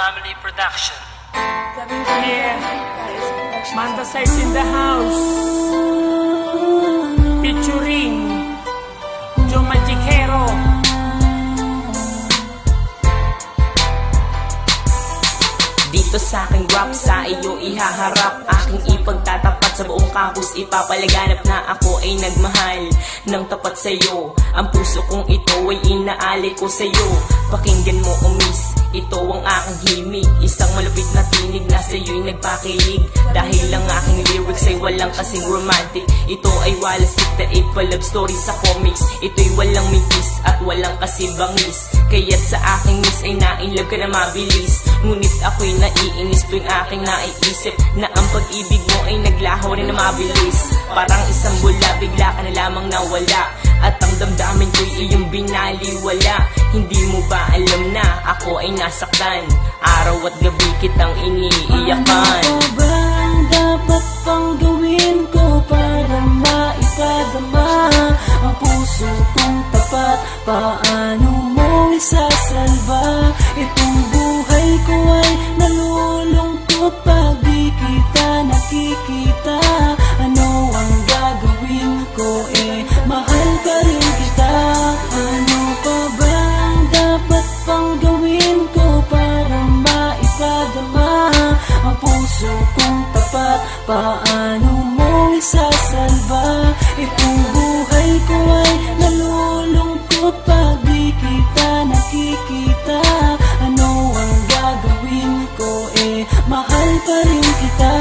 Family Production. Yeah, Manda Size in the house, featuring Joe Magic Hero. Dito sa aking rap, sa iyo ihaharap, aking ipagtatapat sa buong campus. Ipapalaganap na ako ay nagmahal ng tapat sa'yo. Ang puso kong ito ay inaalay ko sa'yo. Pakinggan mo o miss, ito ang aking himig. Isang malupit na tinig na sa'yo'y nagpakilig. Dahil ang aking lyrics ay walang kasing romantic. Ito ay walang stick na love story sa comics. Ito'y walang mitis at walang kasibangis. Kaya't sa aking miss ay nainlove ka na mabilis. Ngunit ako'y naiinis tuwing aking naiisip na ang pag-ibig mo ay naglaho rin na mabilis. Parang isang bula, bigla ka na lamang nawala. At ang damdamin ko'y iyong binaliwala. Hindi mo ba alam na ako ay nasaktan? Araw at gabi kitang iniiyakan. Ano ba ang dapat pang gawin ko para maipadama ang puso kong tapat? Paano mo isasalba itong buhay ko ay nalulungkot pag di kita nakikita? Ano ang gagawin ko mahal pa rin kita. Ano pa ba ang dapat pang gawin ko para maipadama ang puso kong tapat? Paano mo isasalba itong buhay ko ay nalulungkot pag di kita nakikita? Ano ang gagawin ko mahal pa rin kita.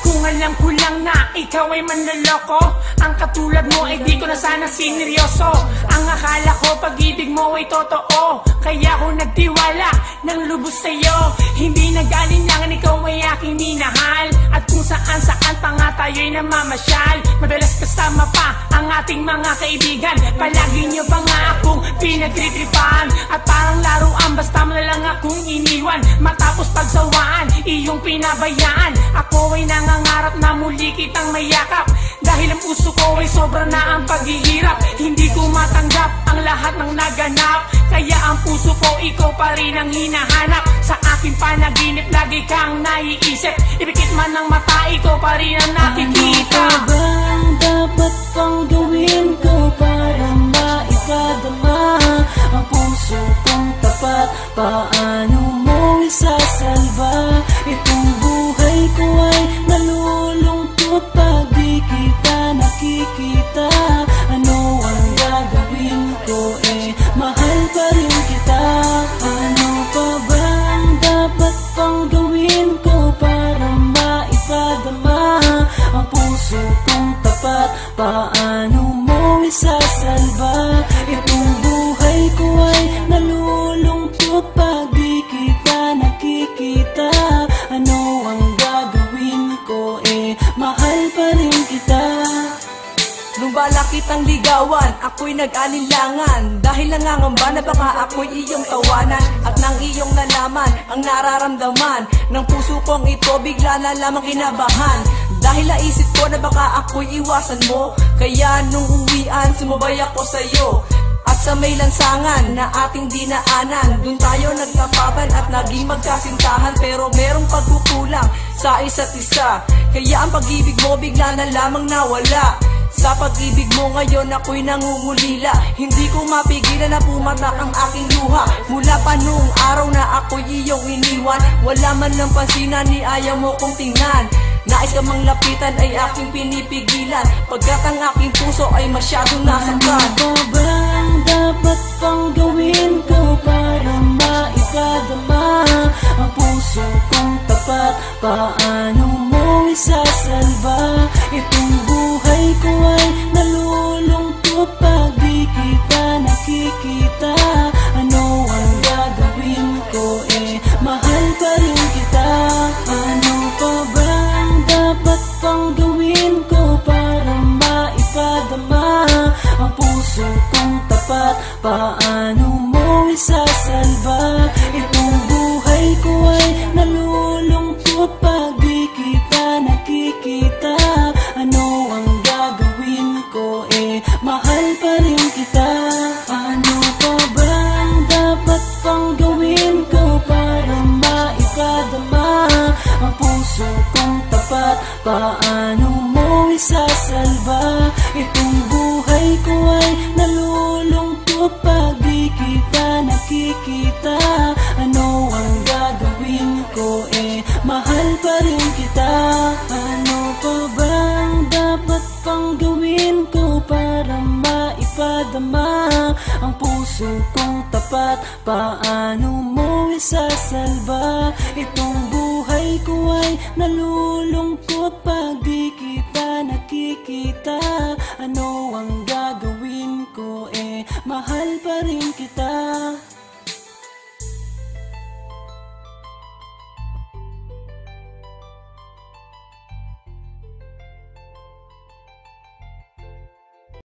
Kung alam ko lang na ikaw ay manloloko, ang katulad mo ay di ko na sana sineryoso. Ang akala ko pag-ibig mo ay totoo, kaya ako nagtiwala ng lubos sa'yo. Hindi nag-alinlangan, ikaw ay aking minahal. At kung saan-saan pa nga tayo'y namamasyal. Madalas kasama pa ang ating mga kaibigan. Palagi nyo pa nga akong pinagtritripan. At parang laruan, basta mo na lang akong iniwan. Matapos pagsawaan, iyong pinabayaan. Ako ay nangangarap na muli kitang mayakap. Dahil ang puso ko ay sobra na ang paghihirap. Hindi ko matanggap ang lahat ng naganap. Kaya ang puso ko, ikaw pa rin ang hinahanap. Sa aking panaginip, lagi kang naiisip. Ipikit man ng mata, ikaw pa rin ang nakikita. Ano ba ang dapat pang gawin ko para maipadama ang puso kong tapat? Paano mo isasalba itong buhay ko ay nalulungkot pag di kita nakikita? Ano ang gagawin ko mahal pa rin kita. Ano pa ba ang dapat pang gawin ko para maipadama ang puso kong tapat? Paano mo isasalba itong buhay ko ay nalulungkot pag di kita nakikita? Ano ang gagawin ko mahal pa rin kita. Nung bala kitang ligawan, ako'y nag-alinlangan. Dahil nangangamba na baka ako'y iyong tawanan. At nang iyong nalaman ang nararamdaman ng puso kong ito, bigla na lamang kinabahan. Dahil naisip ko na baka ako'y iwasan mo, kaya nung uwian, sumabay ako sa'yo. At sa may lansangan na ating dinaanan, dun tayo nagkapaban at naging magkasintahan. Pero merong pagkukulang sa isa't isa, kaya ang pag-ibig mo bigla na lamang nawala. Sa pag-ibig mo ngayon ako'y nangungulila. Hindi ko mapigilan na pumatak ang aking luha. Mula pa noong araw na ako'y iyong iniwan, wala man lang pansinan ni ayaw mo kong tingnan. Nais ka mang lapitan ay aking pinipigilan, pagkat ang aking puso ay masyadong nasaktan. Ano ba ang dapat pang gawin ko para maipadama ang puso kong tapat? Paano mo isasalba itong buhay ko ay nalulungkot pag di kita nakikita? Ano ang gagawin ko mahal pa rin kita. Ano pa ba ang dapat pang gawin ko para maipadama ang puso kong tapat? Paano mo isasalba itong buhay ko ay nalulungkot pag di kita nakikita? Ano ang gagawin ko mahal pa rin kita. Ano pa ba ang dapat pang gawin ko para paano mo isasalba? Itong buhay ko ay nalulungkot pag di kita nakikita. Ano ang gagawin ko, mahal pa rin kita. Ano pa bang dapat pang gawin ko para maipadama ang puso kong tapat? Paano mo isasalba? Itong buhay ko ay nalulungkot pag di kita nakikita. Ano ang gagawin ko, mahal pa rin kita.